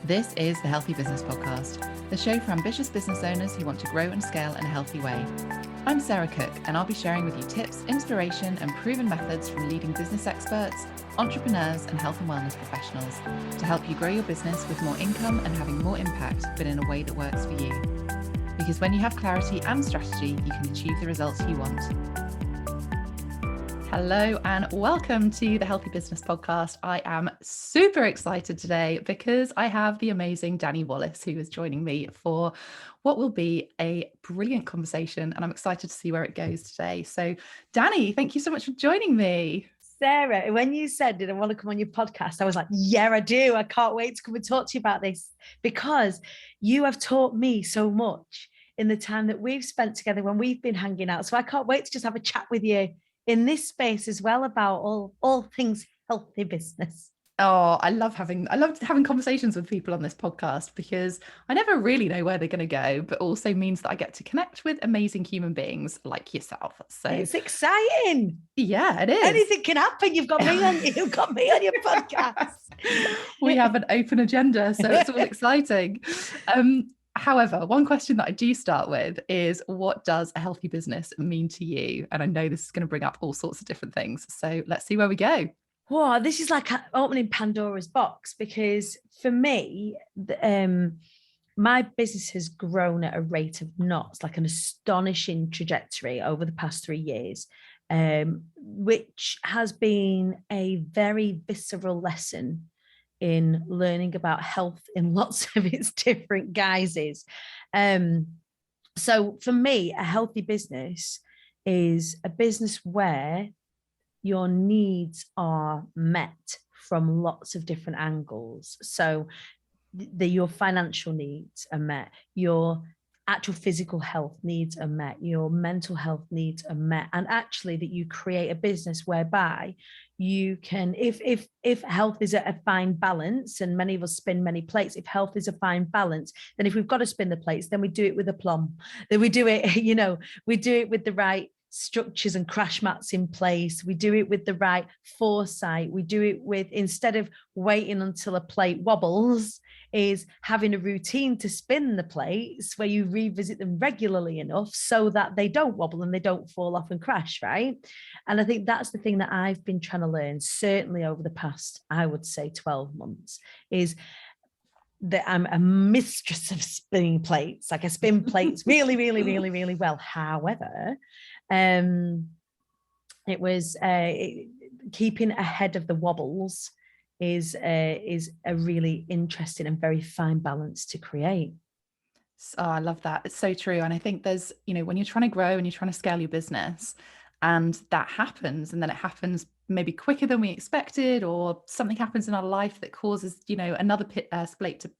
This is the Healthy Business Podcast, the show for ambitious business owners who want to grow and scale in a healthy way. I'm Sarah Cook, and I'll be sharing with you tips, inspiration, and proven methods from leading business experts, entrepreneurs, and health and wellness professionals to help you grow your business with more income and having more impact, but in a way that works for you. Because when you have clarity and strategy, you can achieve the results you want. Hello and welcome to the Healthy Business Podcast. I am super excited today because I have the amazing Dani Wallace who is joining me for what will be a brilliant conversation, and I'm excited to see where it goes today. So Dani, thank you so much for joining me. Sarah, when you said, did I want to come on your podcast? I was like, yeah, I do. I can't wait to come and talk to you about this because you have taught me so much in the time that we've spent together when we've been hanging out. So I can't wait to just have a chat with you in this space as well about all things healthy business. Oh, I love having conversations with people on this podcast because I never really know where they're going to go, but also means that I get to connect with amazing human beings like yourself. So it's exciting. Yeah, it is. Anything can happen. You've got me on your podcast. We have an open agenda, so it's all exciting. However, one question that I do start with is, what does a healthy business mean to you? And I know this is going to bring up all sorts of different things. So let's see where we go. Wow, this is like opening Pandora's box because for me, my business has grown at a rate of knots, like an astonishing trajectory over the past 3 years, which has been a very visceral lesson in learning about health in lots of its different guises. So for me, a healthy business is a business where your needs are met from lots of different angles. So your financial needs are met, your actual physical health needs are met, your mental health needs are met, and actually that you create a business whereby you can, if health is at a fine balance, and many of us spin many plates, if health is a fine balance, then if we've got to spin the plates, then we do it with aplomb. Then we do it, we do it with the right structures and crash mats in place. We do it with the right foresight. We do it with, instead of waiting until a plate wobbles, is having a routine to spin the plates where you revisit them regularly enough so that they don't wobble and they don't fall off and crash, right? And I think that's the thing that I've been trying to learn, certainly over the past, I would say 12 months, is that I'm a mistress of spinning plates. Like I spin plates really, really, really, really well. However, it was keeping ahead of the wobbles is a really interesting and very fine balance to create. Oh, I love that. It's so true. And I think there's, when you're trying to grow and you're trying to scale your business and that happens, and then it happens maybe quicker than we expected, or something happens in our life that causes, another plate to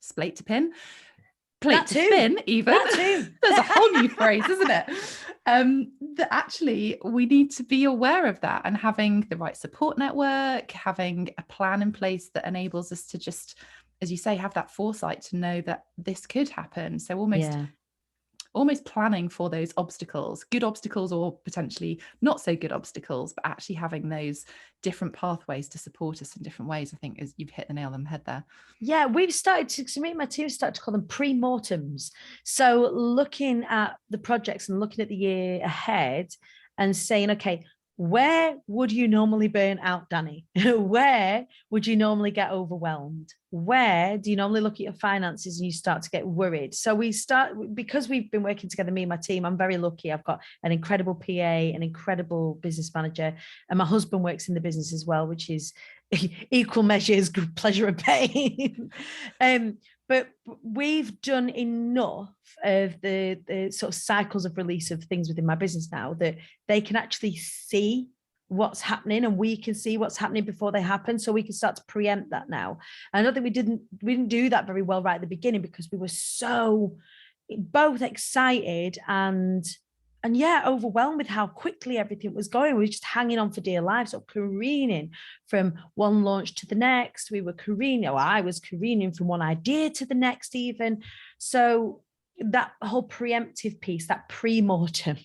spin even. That too. There's a whole new phrase, isn't it? That actually we need to be aware of that, and having the right support network, having a plan in place that enables us to just, as you say, have that foresight to know that this could happen. So almost planning for those obstacles, good obstacles or potentially not so good obstacles, but actually having those different pathways to support us in different ways, I think, is, you've hit the nail on the head there. Yeah, we've started to, me and my team started to call them pre-mortems. So looking at the projects and looking at the year ahead and saying, okay, where would you normally burn out, Dani? Where would you normally get overwhelmed? Where do you normally look at your finances and you start to get worried? So we start, because we've been working together, me and my team, I'm very lucky. I've got an incredible PA, an incredible business manager, and my husband works in the business as well, which is equal measures, pleasure and pain. But we've done enough of the sort of cycles of release of things within my business now that they can actually see what's happening, and we can see what's happening before they happen, so we can start to preempt that now. And I don't think we didn't do that very well right at the beginning because we were so both excited and overwhelmed with how quickly everything was going. We were just hanging on for dear life, so careening from one launch to the next. We were careening, I was careening from one idea to the next even. So that whole preemptive piece, that pre-mortem,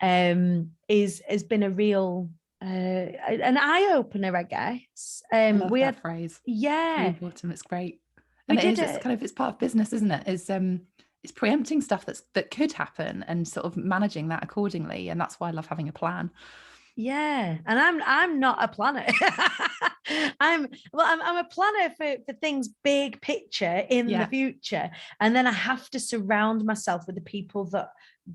has been a real an eye-opener, I guess. I love that phrase. Yeah. Pre-mortem, it's great. And did it's it. kind of, it's part of business, isn't it? It's preempting stuff that could happen and sort of managing that accordingly. And that's why I love having a plan. Yeah, and I'm not a planner. I'm a planner for things big picture in the Yeah. future, and then I have to surround myself with the people that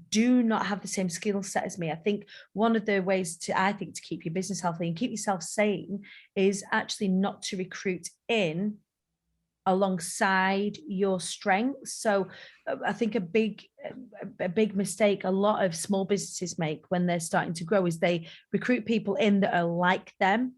do not have the same skill set as me. I think one of the ways to keep your business healthy and keep yourself sane is actually not to recruit in alongside your strengths. So I think a big mistake a lot of small businesses make when they're starting to grow is they recruit people in that are like them.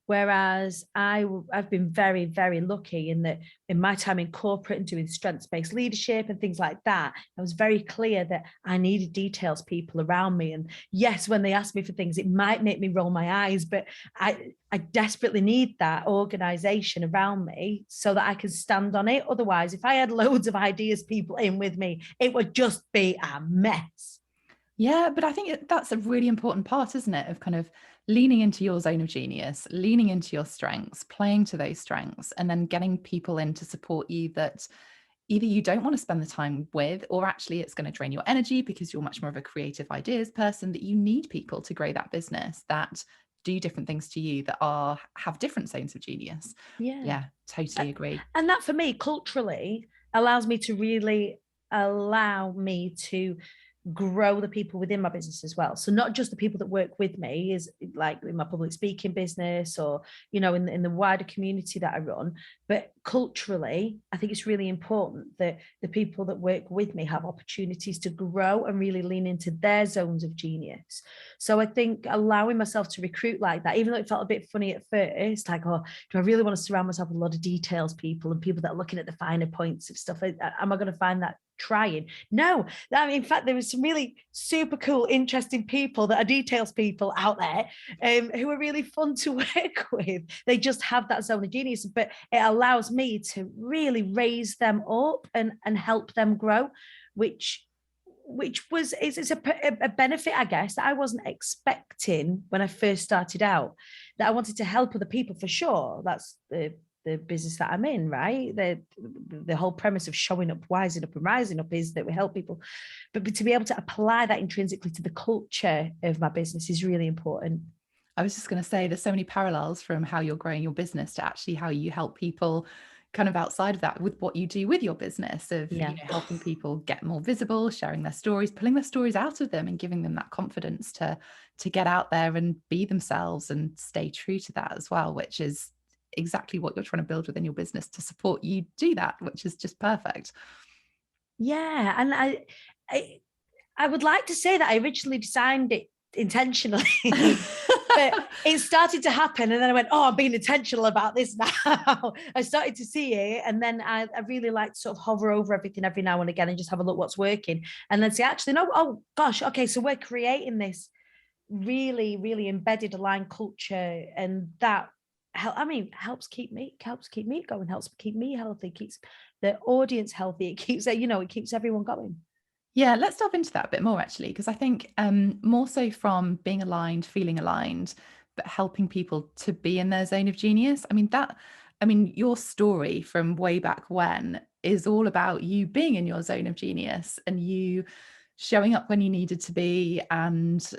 Whereas I've been very, very lucky in that in my time in corporate and doing strengths-based leadership and things like that, I was very clear that I needed details people around me. And yes, when they ask me for things, it might make me roll my eyes, but I desperately need that organization around me so that I can stand on it. Otherwise, if I had loads of ideas people in with me, it would just be a mess. Yeah, but I think that's a really important part, isn't it? Of kind of leaning into your zone of genius, leaning into your strengths, playing to those strengths, and then getting people in to support you that either you don't want to spend the time with, or actually it's going to drain your energy because you're much more of a creative ideas person, that you need people to grow that business that do different things to you, that have different zones of genius. Yeah. Yeah, totally agree. And that for me, culturally, allows me to really allow me to grow the people within my business as well. So not just the people that work with me, is like in my public speaking business or in the wider community that I run, but culturally, I think it's really important that the people that work with me have opportunities to grow and really lean into their zones of genius. So I think allowing myself to recruit like that, even though it felt a bit funny at first, like, oh, do I really want to surround myself with a lot of details people and people that are looking at the finer points of stuff? Am I going to find that trying? No, I mean, in fact, there was some really super cool, interesting people that are details people out there who are really fun to work with. They just have that zone of genius, but it allows me to really raise them up and help them grow, which is a benefit, I guess, that I wasn't expecting when I first started out. That I wanted to help other people for sure. That's the business that I'm in, right? The whole premise of showing up, wising up, and rising up is that we help people. But to be able to apply that intrinsically to the culture of my business is really important. I was just going to say there's so many parallels from how you're growing your business to actually how you help people kind of outside of that with what you do with your business of, Yeah. helping people get more visible, sharing their stories, pulling their stories out of them and giving them that confidence to get out there and be themselves and stay true to that as well, which is exactly what you're trying to build within your business to support you do that, which is just perfect. Yeah. And I would like to say that I originally designed it intentionally, but it started to happen. And then I went, oh, I'm being intentional about this now. I started to see it. And then I really like to sort of hover over everything every now and again and just have a look what's working. And then say, actually, no, oh gosh, okay, so we're creating this really, really embedded aligned culture. And that helps keep me going, helps keep me healthy, keeps the audience healthy. It keeps, it keeps everyone going. Yeah, let's dive into that a bit more actually, because I think more so from being aligned, feeling aligned, but helping people to be in their zone of genius. Your story from way back when is all about you being in your zone of genius and you showing up when you needed to be and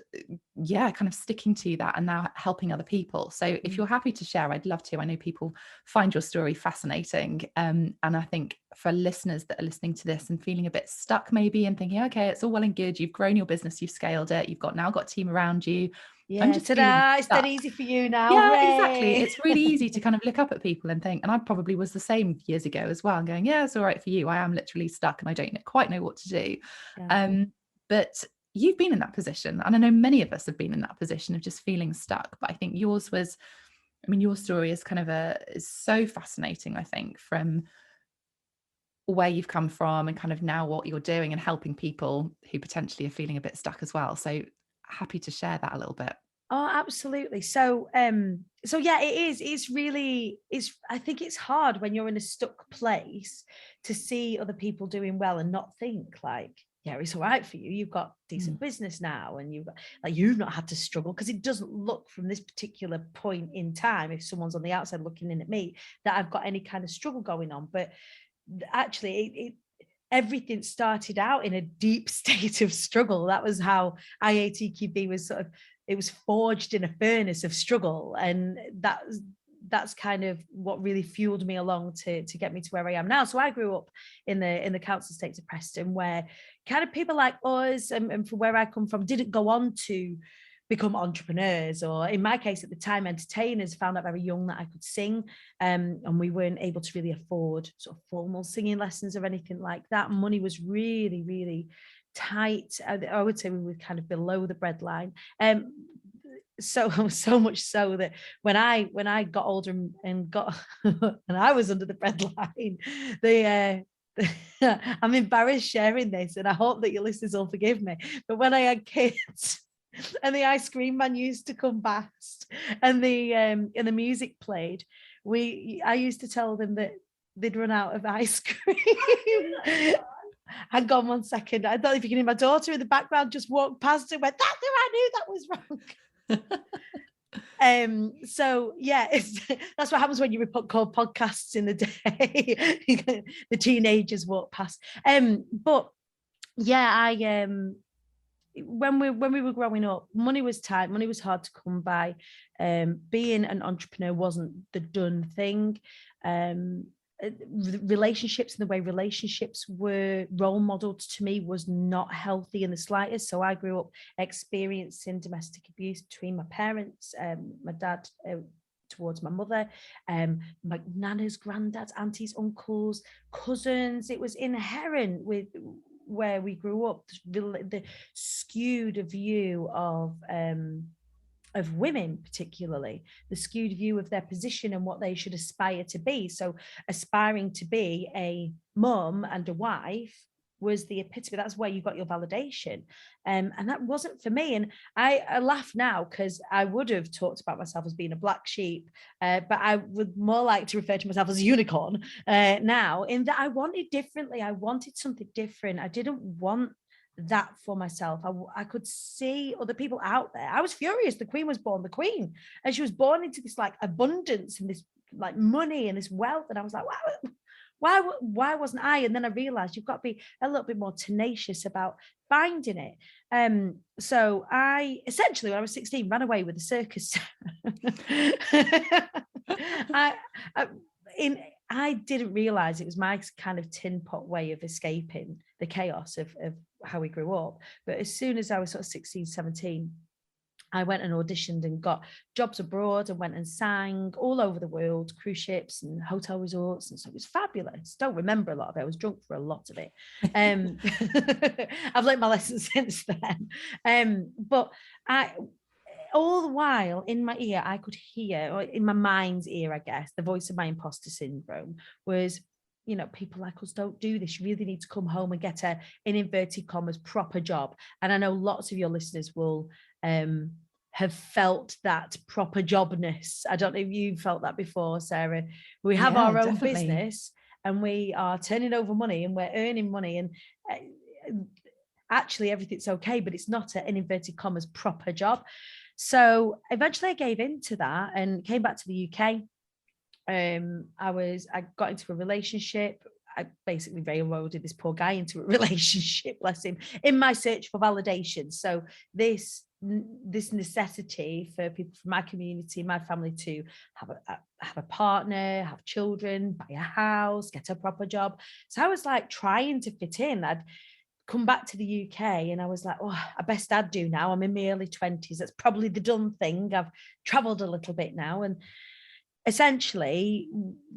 yeah, kind of sticking to that and now helping other people. So if you're happy to share, I'd love to. I know people find your story fascinating. And I think for listeners that are listening to this and feeling a bit stuck maybe and thinking, okay, it's all well and good. You've grown your business, you've scaled it, you've now got a team around you. I'm Yeah, just feeling ta-da, it's dead stuck. easy for you now. Yeah, exactly. Hooray. It's really easy to kind of look up at people and think, and I probably was the same years ago as well, and going, yeah, it's all right for you. I am literally stuck and I don't quite know what to do. Yeah. But you've been in that position. And I know many of us have been in that position of just feeling stuck. But I think yours was, your story is kind of is so fascinating, I think, from where you've come from and kind of now what you're doing and helping people who potentially are feeling a bit stuck as well. So happy to share that a little bit. Oh, absolutely. So yeah, it is. I think it's hard when you're in a stuck place to see other people doing well and not think like, yeah, it's all right for you. You've got decent business now, and you've not had to struggle, because it doesn't look from this particular point in time, if someone's on the outside looking in at me, that I've got any kind of struggle going on. But actually, everything started out in a deep state of struggle. That was how IATQB was it was forged in a furnace of struggle, and that's kind of what really fueled me along to get me to where I am now. So I grew up in the council estates of Preston, where kind of people like us, and from where I come from, didn't go on to become entrepreneurs, or in my case at the time, entertainers. Found out very young that I could sing, and we weren't able to really afford sort of formal singing lessons or anything like that. Money was really, really tight. I would say we were kind of below the breadline. So much so that when I got older and got and I was under the breadline, I'm embarrassed sharing this, and I hope that your listeners will forgive me, but when I had kids and the ice cream man used to come past, and the music played, I used to tell them that they'd run out of ice cream. Hang on 1 second. I don't know if you can hear my daughter in the background just walked past and went, "That's who I knew that was wrong." So yeah, that's what happens when you record podcasts in the day. The teenagers walk past. But yeah, when we were growing up, money was tight, money was hard to come by. Being an entrepreneur wasn't the done thing. Relationships and the way relationships were role modeled to me was not healthy in the slightest. So I grew up experiencing domestic abuse between my parents, my dad towards my mother, my nanas, granddads, aunties, uncles, cousins. It was inherent with where we grew up, the skewed view of women, particularly the skewed view of their position and what they should aspire to be. So aspiring to be a mum and a wife was the epitome. That's where you got your validation. And that wasn't for me. And I laugh now, because I would have talked about myself as being a black sheep, but I would more like to refer to myself as a unicorn now, in that I wanted differently. I wanted something different. I didn't want that for myself. I could see other people out there. I was furious. The queen was born the queen, and she was born into this like abundance and this like money and this wealth. And I was like, why wasn't I? And then I realized you've got to be a little bit more tenacious about finding it. So I essentially, when I was 16, ran away with the circus. I didn't realize it was my kind of tin pot way of escaping the chaos of how we grew up. But as soon as I was sort of 16, 17, I went and auditioned and got jobs abroad, and went and sang all over the world, cruise ships and hotel resorts. And so it was fabulous. Don't remember a lot of it. I was drunk for a lot of it. I've learned my lesson since then. But all the while in my ear, I could hear, or in my mind's ear, I guess, the voice of my imposter syndrome was, people like us don't do this. You really need to come home and get in inverted commas, proper job. And I know lots of your listeners will have felt that proper jobness. I don't know if you felt that before, Sarah. We have our own business, and we are turning over money, and we're earning money, and actually everything's okay, but it's not an inverted commas proper job. So eventually I gave in to that and came back to the UK. I got into a relationship. I basically railroaded this poor guy into a relationship, bless him, in my search for validation. So this necessity for people from my community, my family, to have a partner, have children, buy a house, get a proper job. So I was like trying to fit in. I'd come back to the UK, and I was like, oh, I best I'd do now. I'm in my early 20s. That's probably the done thing. I've traveled a little bit now, and essentially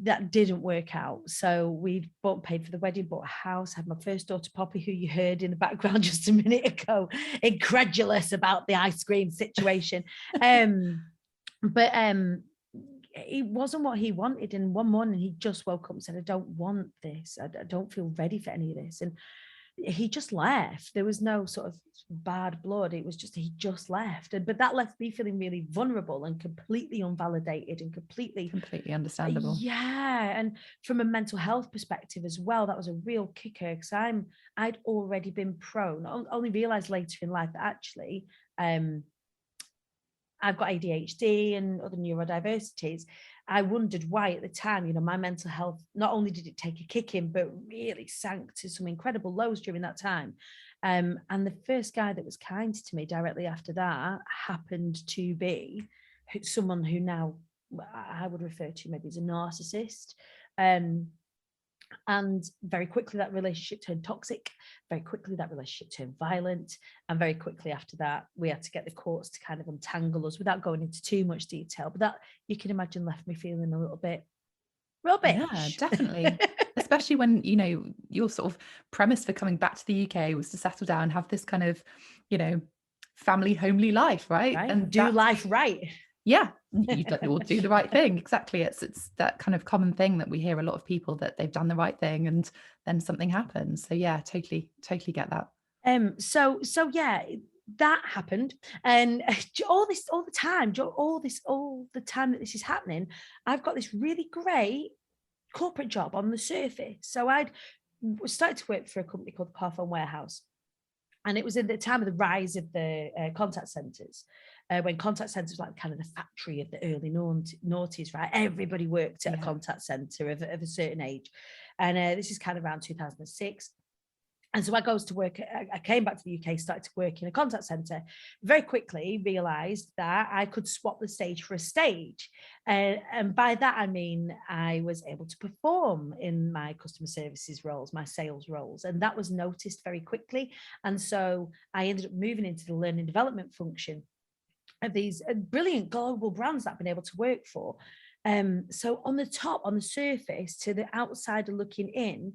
that didn't work out. So we paid for the wedding, bought a house, had my first daughter Poppy, who you heard in the background just a minute ago, incredulous about the ice cream situation. But it wasn't what he wanted. And one morning he just woke up and said, I don't want this. I don't feel ready for any of this. And he just left. There was no sort of bad blood. It was just, he just left. But that left me feeling really vulnerable and completely unvalidated and completely understandable. Yeah. And from a mental health perspective as well, that was a real kicker, because I'd already been prone. I only realized later in life that actually I've got ADHD and other neurodiversities. I wondered why at the time, you know, my mental health, not only did it take a kick in, but really sank to some incredible lows during that time. And the first guy that was kind to me directly after that happened to be someone who now I would refer to maybe as a narcissist. And very quickly that relationship turned toxic. Very quickly that relationship turned violent. And very quickly after that, we had to get the courts to kind of untangle us without going into too much detail. But that, you can imagine, left me feeling a little bit rubbish. Yeah, definitely. Especially when, you know, your sort of premise for coming back to the UK was to settle down, have this kind of, you know, family, homely life, right? And do life right. Yeah, you will do the right thing. Exactly. It's that kind of common thing that we hear a lot of people, that they've done the right thing and then something happens. So yeah, totally get that. So yeah, that happened. And all the time that this is happening, I've got this really great corporate job on the surface. So I'd started to work for a company called the Parfum Warehouse. And it was in the time of the rise of the contact centres, when contact centres were like kind of the factory of the early noughties, right? Everybody worked at a contact centre of a certain age. And this is kind of around 2006. And so I goes to work, I came back to the UK, started to work in a contact centre, very quickly realised that I could swap the stage for a stage. And by that, I mean, I was able to perform in my customer services roles, my sales roles. And that was noticed very quickly. And so I ended up moving into the learning development function of these brilliant global brands that I've been able to work for. So on the surface, to the outsider looking in,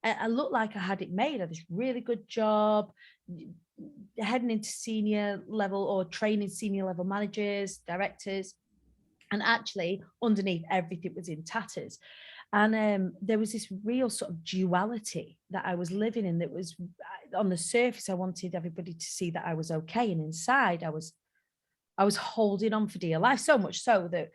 I looked like I had it made. I had this really good job, heading into senior level or training senior level managers, directors. And actually, underneath, everything was in tatters. And there was this real sort of duality that I was living in, that was, on the surface, I wanted everybody to see that I was okay. And inside, I was holding on for dear life, so much so that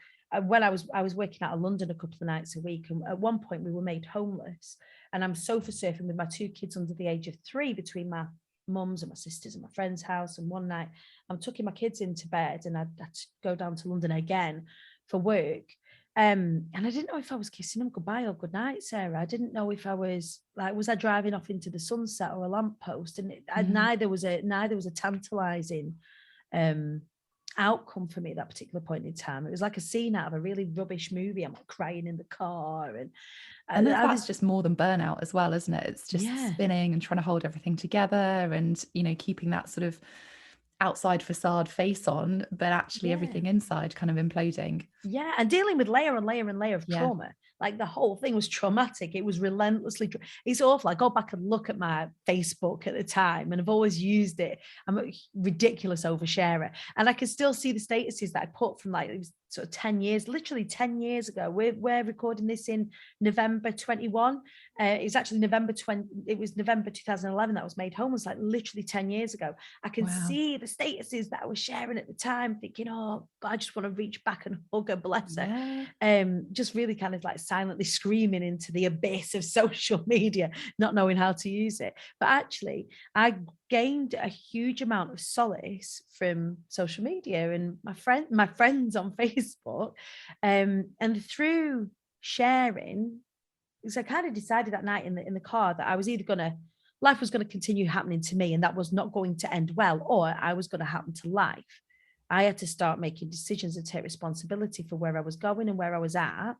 when I was working out of London a couple of nights a week, and at one point we were made homeless, and I'm sofa surfing with my two kids under the age of 3 between my mum's and my sister's and my friend's house. And one night I'm tucking my kids into bed, and I'd go down to London again for work. And I didn't know if I was kissing them goodbye or goodnight, Sarah. I didn't know if I was I driving off into the sunset or a lamppost? And neither was a tantalizing outcome for me at that particular point in time. It was like a scene out of a really rubbish movie. I'm like crying in the car, and that's just more than burnout as well, isn't it? It's just spinning and trying to hold everything together, and, you know, keeping that sort of outside facade face on, but actually everything inside kind of imploding. Yeah, and dealing with layer and layer and layer of trauma. Like, the whole thing was traumatic. It was relentlessly, it's awful. I go back and look at my Facebook at the time, and I've always used it. I'm a ridiculous oversharer. And I can still see the statuses that I put from, like, it was sort of 10 years, literally 10 years ago. We're recording this in November 21. It's actually November 2011 that I was made homeless, like literally 10 years ago. I can see the statuses that I was sharing at the time, thinking, oh, I just want to reach back and hug her, bless her. Just really kind of like silently screaming into the abyss of social media, not knowing how to use it. But actually, I gained a huge amount of solace from social media and my friends on Facebook, and through sharing. So I kind of decided that night in the car that I was either life was going to continue happening to me, and that was not going to end well, or I was going to happen to life. I had to start making decisions and take responsibility for where I was going and where I was at.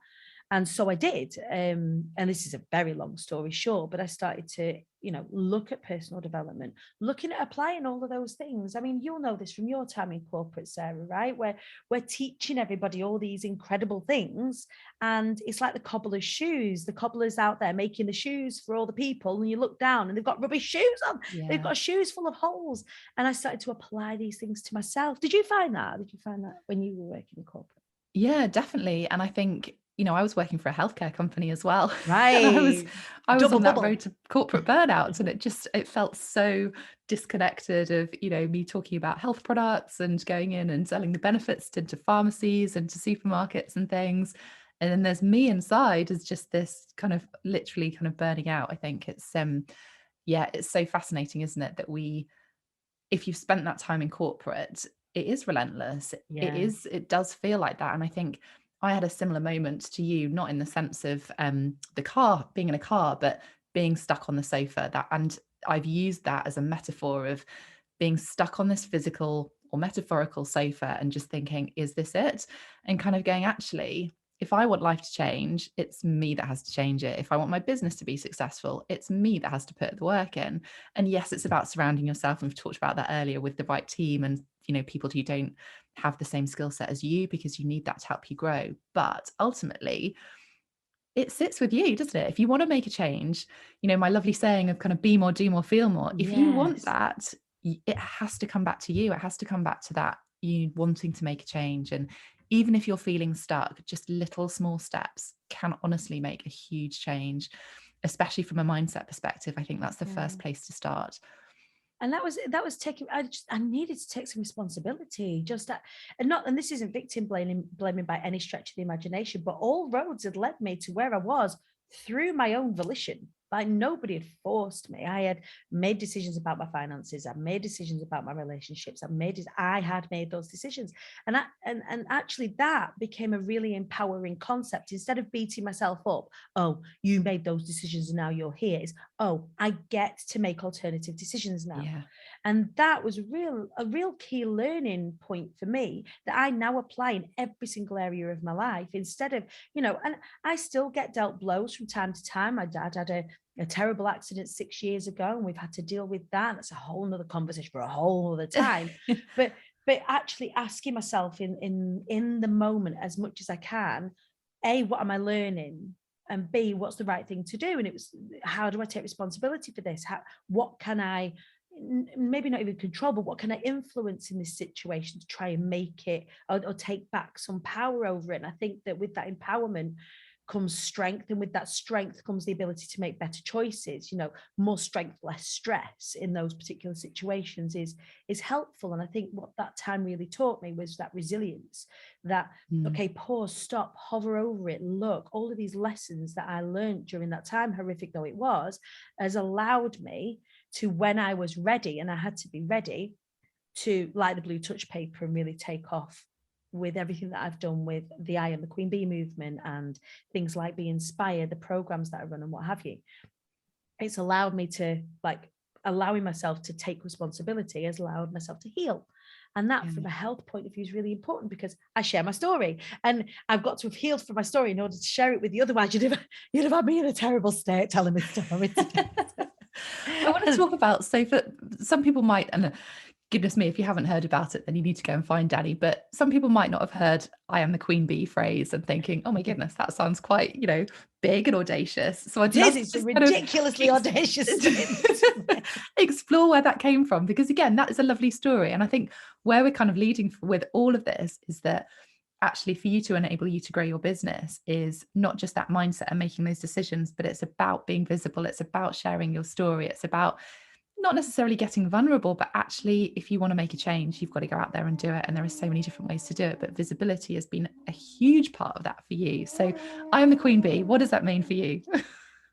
And so I did. And this is a very long story short, but I started to, you know, look at personal development, looking at applying all of those things. I mean, you'll know this from your time in corporate, Sarah, right? Where we're teaching everybody all these incredible things. And it's like the cobbler's shoes. The cobbler's out there making the shoes for all the people. And you look down and they've got rubbish shoes on. They've got shoes full of holes. And I started to apply these things to myself. Did you find that? Did you find that when you were working in corporate? Yeah, definitely. And I think, I was working for a healthcare company as well. And Right. I was Double on that bubble. road to corporate burnout. And it felt so disconnected of, me talking about health products and going in and selling the benefits into pharmacies and to supermarkets and things. And then there's me inside as just this kind of literally kind of burning out. I think it's so fascinating, isn't it? That if you've spent that time in corporate, it is relentless. Yeah. It does feel like that. And I think I had a similar moment to you, not in the sense of the car, being in a car, but being stuck on the sofa. And I've used that as a metaphor of being stuck on this physical or metaphorical sofa and just thinking, is this it? And kind of going, actually, if I want life to change, it's me that has to change it. If I want my business to be successful, it's me that has to put the work in. And yes, it's about surrounding yourself. And we've talked about that earlier with the right team and, people who don't have the same skill set as you, because you need that to help you grow. But ultimately, it sits with you, doesn't it? If you want to make a change, my lovely saying of kind of be more, do more, feel more. If you want Yes. that, it has to come back to you. It has to come back to that, you wanting to make a change. And even if you're feeling stuck, just little small steps can honestly make a huge change, especially from a mindset perspective. I think that's the first place to start. And that was taking, I needed to take some responsibility, just that. And this isn't victim blaming by any stretch of the imagination, but all roads had led me to where I was through my own volition. Like, nobody had forced me. I had made decisions about my finances. I made decisions about my relationships. I had made those decisions. And actually that became a really empowering concept. Instead of beating myself up, oh, you made those decisions and now you're here, is, oh, I get to make alternative decisions now. Yeah. And that was a real key learning point for me that I now apply in every single area of my life. Instead of, and I still get dealt blows from time to time. My dad had a terrible accident 6 years ago, and we've had to deal with that. That's a whole nother conversation for a whole other time. but actually asking myself in the moment, as much as I can, A, what am I learning? And B, what's the right thing to do? And it was, how do I take responsibility for this? What can I, maybe not even control, but what can I influence in this situation to try and make it, or take back some power over it? And I think that with that empowerment comes strength, and with that strength comes the ability to make better choices. More strength, less stress in those particular situations is helpful. And I think what that time really taught me was that resilience, that okay, pause, stop, hover over it, look, all of these lessons that I learned during that time, horrific though it was, has allowed me to, when I was ready, and I had to be ready, to light the blue touch paper and really take off with everything that I've done with the I Am the Queen Bee movement and things like Be Inspired, the programs that I run and what have you. It's allowed me to, allowing myself to take responsibility has allowed myself to heal. And that, from a health point of view, is really important, because I share my story, and I've got to have healed from my story in order to share it with you. Otherwise, you'd have had me in a terrible state telling me stories. I want to talk about, so for some people might, and goodness me, if you haven't heard about it, then you need to go and find Dani. But some people might not have heard "I am the queen bee" phrase and thinking, "Oh my goodness, that sounds quite, big and audacious." So I'd love it's to ridiculously audacious explore where that came from, because again, that is a lovely story. And I think where we're kind of leading with all of this is that actually, for you to enable you to grow your business is not just that mindset and making those decisions, but it's about being visible. It's about sharing your story. It's about not necessarily getting vulnerable, but actually, if you want to make a change, you've got to go out there and do it. And there are so many different ways to do it. But visibility has been a huge part of that for you. So I am the queen bee. What does that mean for you?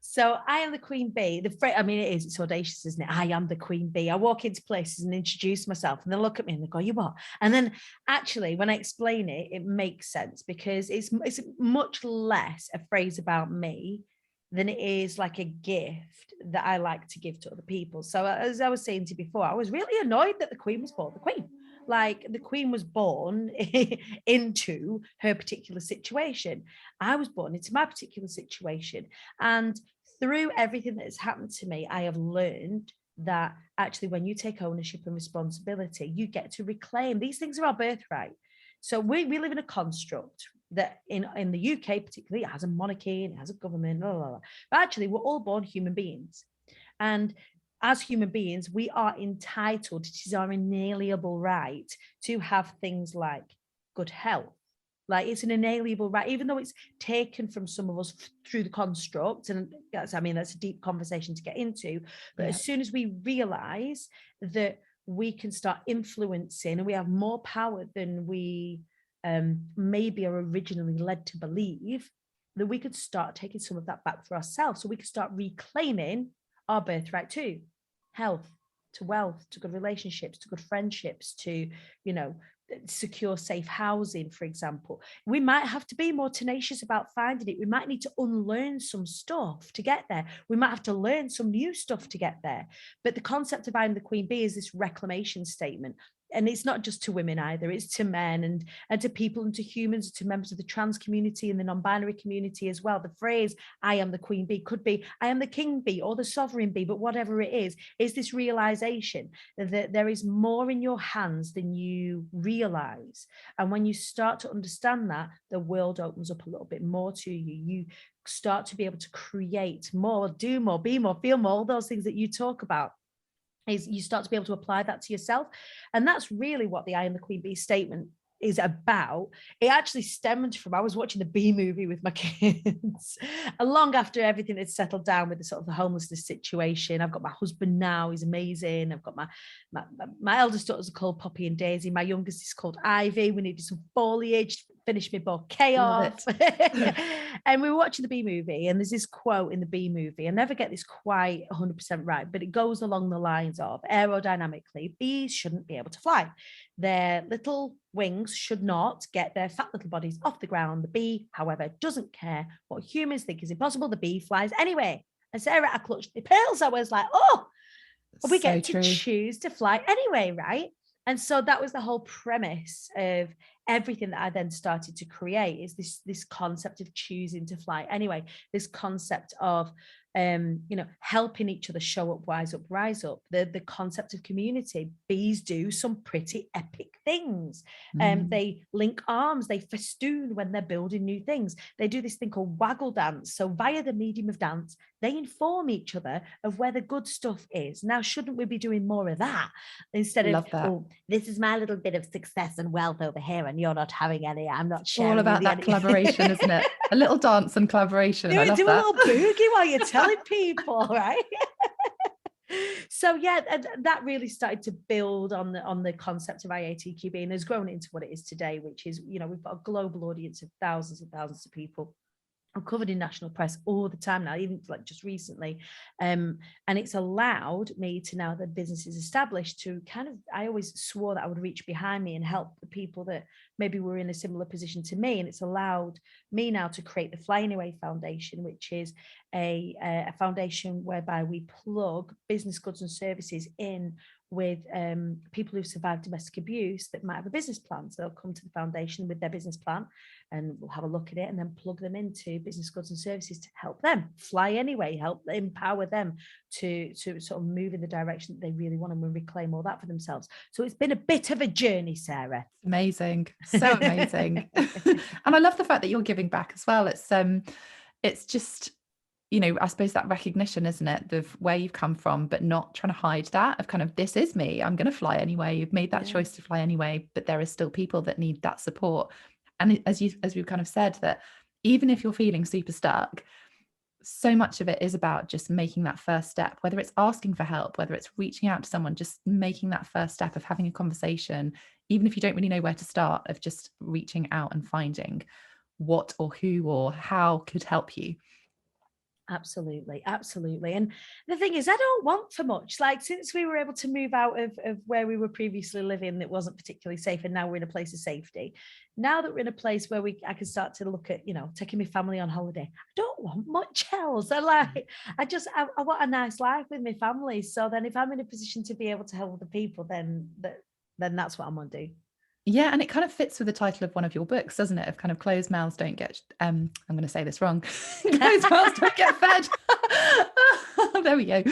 So I am the queen bee. The phrase, I mean, it's audacious, isn't it? I am the queen bee. I walk into places and introduce myself, and they look at me and they go, "You what?" And then actually, when I explain it, it makes sense, because it's much less a phrase about me than it is like a gift that I like to give to other people. So as I was saying to you before, I was really annoyed that the queen was called the queen. Like, the queen was born into her particular situation. I was born into my particular situation. And through everything that has happened to me, I have learned that actually, when you take ownership and responsibility, you get to reclaim. These things are our birthright. So we live in a construct that in the UK particularly, it has a monarchy and it has a government, blah, blah, blah. But actually, we're all born human beings. And as human beings, we are entitled, it is our inalienable right to have things like good health, Like, it's an inalienable right, even though it's taken from some of us through the construct. And that's a deep conversation to get into. But as soon as we realize that we can start influencing and we have more power than we maybe are originally led to believe, that we could start taking some of that back for ourselves. So we could start reclaiming our birthright to health, to wealth, to good relationships, to good friendships, to, secure, safe housing, for example. We might have to be more tenacious about finding it. We might need to unlearn some stuff to get there. We might have to learn some new stuff to get there. But the concept of I am the Queen Bee is this reclamation statement. And it's not just to women either, it's to men and to people and to humans, to members of the trans community and the non-binary community as well. The phrase I am the Queen Bee could be I am the King Bee or the Sovereign Bee, but whatever it is this realization that there is more in your hands than you realize. And when you start to understand that, the world opens up a little bit more to you. You start to be able to create more, do more, be more, feel more, all those things that you talk about. Is you start to be able to apply that to yourself. And that's really what the I am the Queen Bee statement is about. It actually stemmed from, I was watching the Bee Movie with my kids and long after everything had settled down with the sort of the homelessness situation. I've got my husband now, he's amazing. I've got my eldest daughters are called Poppy and Daisy. My youngest is called Ivy. We needed some foliage, finish my bouquet off. And we were watching the Bee Movie, and there's this quote in the Bee Movie. I never get this quite 100% right, but it goes along the lines of, aerodynamically, bees shouldn't be able to fly. Their little wings should not get their fat little bodies off the ground. The bee, however, doesn't care what humans think is impossible. The bee flies anyway. And Sarah, I clutched my pearls. I was like, oh, we get to choose to fly anyway, right? And so that was the whole premise of everything that I then started to create, is this concept of choosing to fly anyway, this concept of helping each other show up, wise up, rise up, the concept of community. Bees do some pretty epic things. They link arms, they festoon when they're building new things. They do this thing called waggle dance. So via the medium of dance, they inform each other of where the good stuff is. Now, shouldn't we be doing more of that instead of, oh, this is my little bit of success and wealth over here and you're not having any, I'm not sharing. All about that collaboration, isn't it? A little dance and collaboration. Do a little boogie while you're telling people, right? So yeah, that really started to build on the concept of IATQB and has grown into what it is today, which is, we've got a global audience of thousands and thousands of people. I'm covered in national press all the time now, even like just recently. And it's allowed me to, now that business is established, to kind of, I always swore that I would reach behind me and help the people that maybe were in a similar position to me. And it's allowed me now to create the Fly Anyway Foundation, which is a foundation whereby we plug business goods and services in with people who've survived domestic abuse that might have a business plan. So they'll come to the foundation with their business plan and we'll have a look at it and then plug them into business goods and services to help them fly anyway, help empower them to sort of move in the direction that they really want and reclaim all that for themselves. So it's been a bit of a journey, Sarah. Amazing. So amazing. And I love the fact that you're giving back as well. It's just, I suppose that recognition, isn't it, of where you've come from, but not trying to hide that, of kind of, this is me, I'm going to fly anyway. You've made that choice to fly anyway, but there are still people that need that support. And as we've kind of said, that even if you're feeling super stuck, so much of it is about just making that first step, whether it's asking for help, whether it's reaching out to someone, just making that first step of having a conversation, even if you don't really know where to start, of just reaching out and finding what or who or how could help you. Absolutely. And the thing is, I don't want for much. Like, since we were able to move out of where we were previously living, that wasn't particularly safe, and now we're in a place of safety. Now that we're in a place where I can start to look at, taking my family on holiday, I don't want much else. I want a nice life with my family. So then if I'm in a position to be able to help other people, then that's what I'm going to do. Yeah, and it kind of fits with the title of one of your books, doesn't it? Of kind of closed mouths don't get, I'm going to say this wrong. Closed mouths don't get fed. There we go.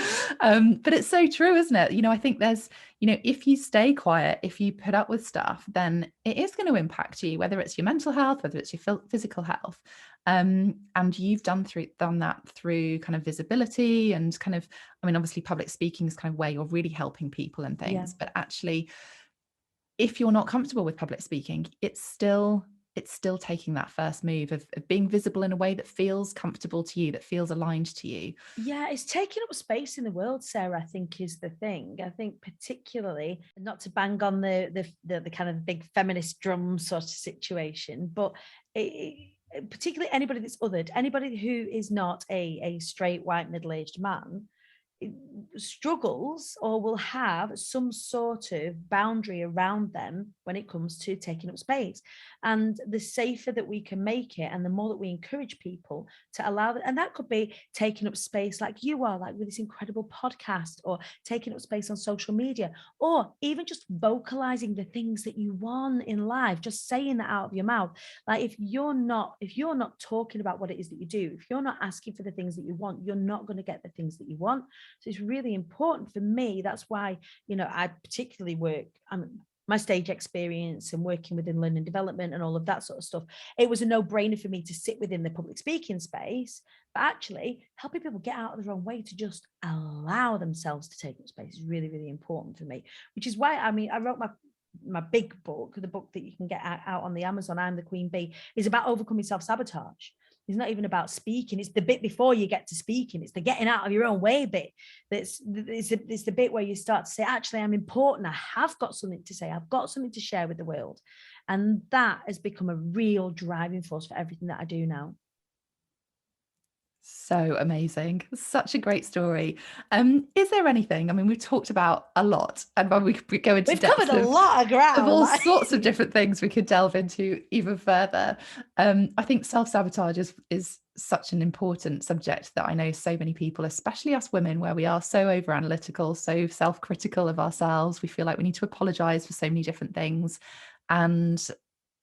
But it's so true, isn't it? I think there's, if you stay quiet, if you put up with stuff, then it is going to impact you, whether it's your mental health, whether it's your physical health. And you've done that through kind of visibility and kind of, obviously public speaking is kind of where you're really helping people and things, but actually, if you're not comfortable with public speaking, it's still it's still taking that first move of being visible in a way that feels comfortable to you, that feels aligned to you. Yeah, it's taking up space in the world, Sarah, I think is the thing. I think particularly, not to bang on the kind of big feminist drum sort of situation, but particularly anybody that's othered, anybody who is not a straight white middle-aged man, struggles or will have some sort of boundary around them when it comes to taking up space. And the safer that we can make it, and the more that we encourage people to allow that, and that could be taking up space like you are, like with this incredible podcast, or taking up space on social media, or even just vocalizing the things that you want in life, just saying that out of your mouth. Like if you're not talking about what it is that you do, if you're not asking for the things that you want, you're not going to get the things that you want. So it's really important for me. That's why, I particularly work, my stage experience and working within learning and development and all of that sort of stuff. It was a no-brainer for me to sit within the public speaking space, but actually helping people get out of their own way to just allow themselves to take up space is really, really important for me, which is why, I wrote my big book, the book that you can get out on the Amazon, I'm the Queen Bee, is about overcoming self-sabotage. It's not even about speaking. It's the bit before you get to speaking. It's the getting out of your own way bit. It's the bit where you start to say, actually, I'm important. I have got something to say. I've got something to share with the world. And that has become a real driving force for everything that I do now. So amazing. Such a great story. Is there anything, I mean, we've talked about a lot, and we could go into We've depth covered a lot of ground. of all sorts of different things we could delve into even further. I think self-sabotage is such an important subject that I know so many people, especially us women, where we are so over analytical, so self-critical of ourselves. We feel like we need to apologize for so many different things. And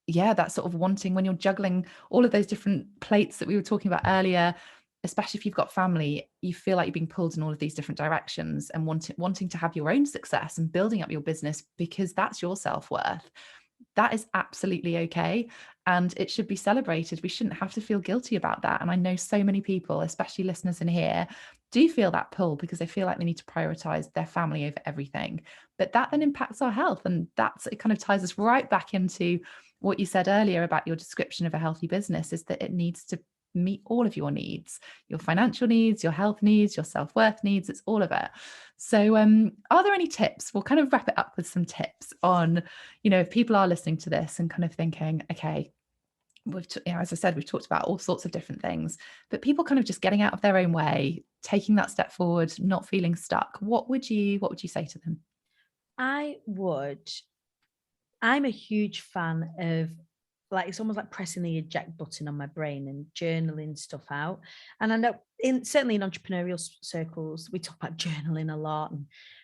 yeah, that sort of wanting, when you're juggling all of those different plates that we were talking about earlier, especially if you've got family, you feel like you're being pulled in all of these different directions, and wanting to have your own success and building up your business because that's your self-worth. That is absolutely okay. And it should be celebrated. We shouldn't have to feel guilty about that. And I know so many people, especially listeners in here, do feel that pull because they feel like they need to prioritize their family over everything. But that then impacts our health. And it kind of ties us right back into what you said earlier about your description of a healthy business, is that it needs to meet all of your needs, your financial needs, your health needs, your self-worth needs. It's all of it. So are there any tips? We'll kind of wrap it up with some tips on, if people are listening to this and kind of thinking, okay, as I said, we've talked about all sorts of different things, but people kind of just getting out of their own way, taking that step forward, not feeling stuck. What would you say to them? I'm a huge fan of, like, it's almost like pressing the eject button on my brain and journaling stuff out. And I know certainly in entrepreneurial circles, we talk about journaling a lot,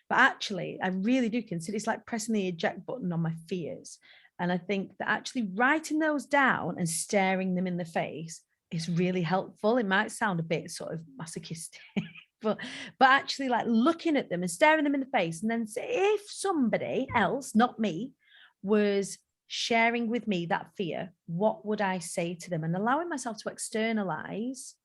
but actually I really do consider it's like pressing the eject button on my fears. And I think that actually writing those down and staring them in the face is really helpful. It might sound a bit sort of masochistic, but actually, like, looking at them and staring them in the face, and then say, if somebody else, not me, was sharing with me that fear, what would I say to them? And allowing myself to externalize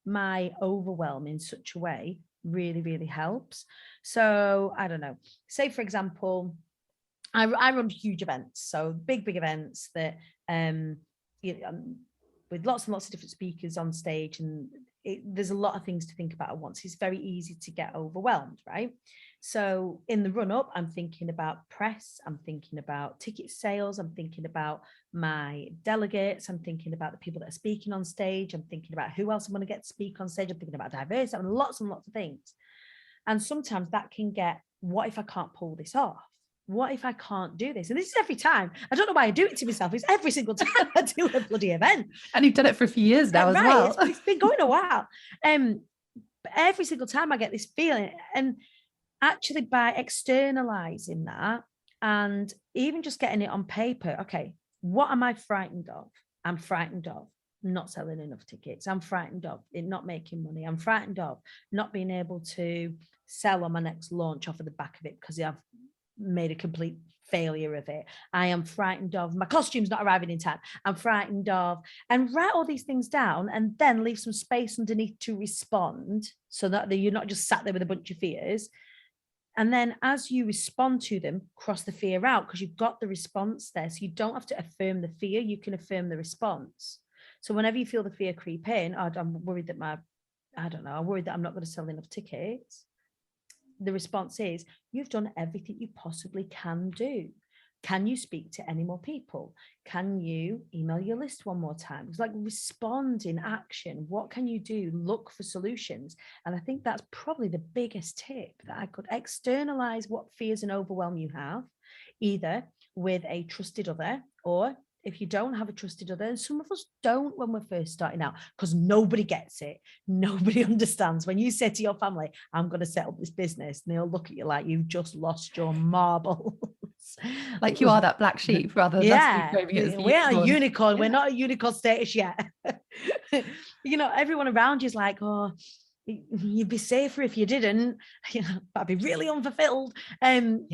my overwhelm in such a way really, really helps. So I don't know, say for example, I run huge events, so big events that with lots and lots of different speakers on stage, and there's a lot of things to think about at once. It's very easy to get overwhelmed, right? So in the run up, I'm thinking about press, I'm thinking about ticket sales, I'm thinking about my delegates, I'm thinking about the people that are speaking on stage, I'm thinking about who else I'm going to get to speak on stage, I'm thinking about diversity, and lots of things. And sometimes that can get, what if I can't pull this off? What if I can't do this? And this is every time. I don't know why I do it to myself. It's every single time I do a bloody event. And you've done it for a few years now as well. It's been going a while. But every single time I get this feeling, and actually by externalizing that and even just getting it on paper, okay, what am I frightened of? I'm frightened of not selling enough tickets. I'm frightened of it not making money. I'm frightened of not being able to sell on my next launch off of the back of it because I've made a complete failure of it. I am frightened of my costumes not arriving in time. I'm frightened of, and write all these things down and then leave some space underneath to respond, so that you're not just sat there with a bunch of fears. And then as you respond to them, cross the fear out, because you've got the response there. So you don't have to affirm the fear, you can affirm the response. So whenever you feel the fear creep in, oh, I'm worried that I'm worried that I'm not going to sell enough tickets. The response is, you've done everything you possibly can do. Can you speak to any more people? Can you email your list one more time? It's like, respond in action. What can you do? Look for solutions. And I think that's probably the biggest tip, that I could externalize what fears and overwhelm you have, either with a trusted other, or if you don't have a trusted other, and some of us don't when we're first starting out, because nobody gets it. Nobody understands. When you say to your family, I'm going to set up this business, and they'll look at you like you've just lost your marbles. Like you are that black sheep, rather than reframing it as we are a unicorn. Yeah. We're not a unicorn status yet. Everyone around you is like, oh, you'd be safer if you didn't. I'd be really unfulfilled. Then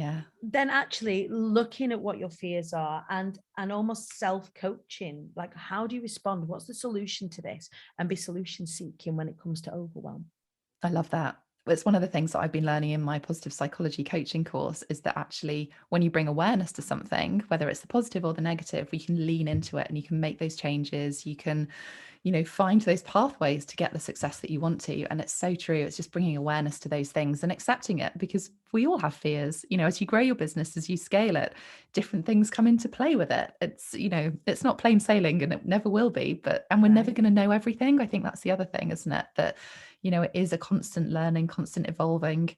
actually looking at what your fears are and almost self-coaching, like, how do you respond? What's the solution to this? And be solution seeking when it comes to overwhelm. I love that. It's one of the things that I've been learning in my positive psychology coaching course, is that actually when you bring awareness to something, whether it's the positive or the negative, we can lean into it and you can make those changes. You can, find those pathways to get the success that you want to. And it's so true. It's just bringing awareness to those things and accepting it, because we all have fears. As you grow your business, as you scale it, different things come into play with it. It's, it's not plain sailing, and it never will be, and we're never going to know everything. I think that's the other thing, isn't it? That, it is a constant learning, constant evolving,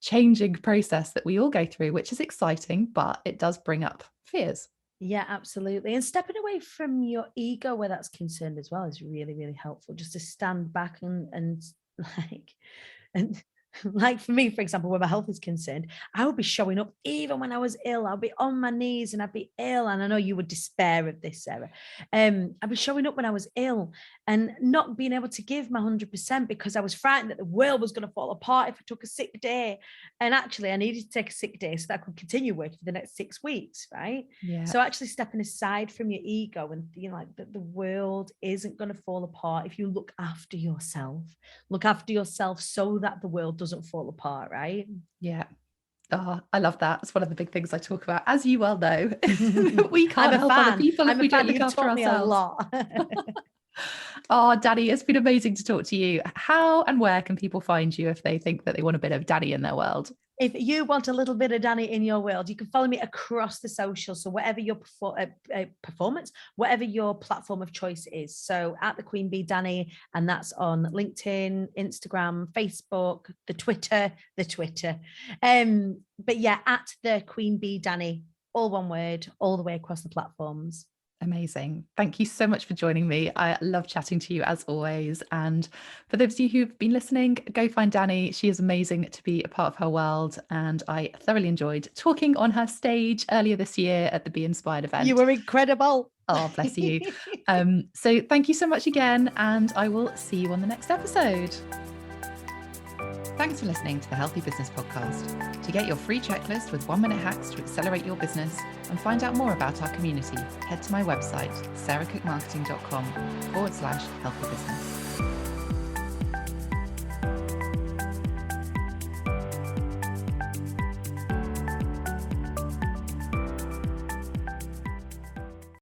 changing process that we all go through, which is exciting, but it does bring up fears. Yeah, absolutely. And stepping away from your ego where that's concerned as well is really, really helpful. Just to stand back and like for me, for example, where my health is concerned, I would be showing up even when I was ill. I'll be on my knees and I'd be ill. And I know you would despair of this, Sarah. I'd be showing up when I was ill and not being able to give my 100% because I was frightened that the world was going to fall apart if I took a sick day. And actually, I needed to take a sick day so that I could continue working for the next 6 weeks, right? Yeah. So actually stepping aside from your ego and being like that the world isn't going to fall apart if you look after yourself so that the world doesn't fall apart, right? Yeah. Oh, I love that. It's one of the big things I talk about, as you well know. We can't help other people if we don't look after ourselves. A lot. Oh, Dani, it's been amazing to talk to you. How and where can people find you if they think that they want a bit of Dani in their world? If you want a little bit of Dani in your world, you can follow me across the socials. So whatever your performance, whatever your platform of choice is. So at the Queen Bee Dani, and that's on LinkedIn, Instagram, Facebook, the Twitter. But yeah, at the Queen Bee Dani, all one word, all the way across the platforms. Amazing. Thank you so much for joining me. I love chatting to you as always. And for those of you who've been listening, go find Dani. She is amazing to be a part of her world. And I thoroughly enjoyed talking on her stage earlier this year at the Be Inspired event. You were incredible. Oh, bless you. So thank you so much again. And I will see you on the next episode. Thanks for listening to the Healthy Business Podcast. To get your free checklist with 1-minute hacks to accelerate your business and find out more about our community, head to my website, sarahcookmarketing.com/healthy business.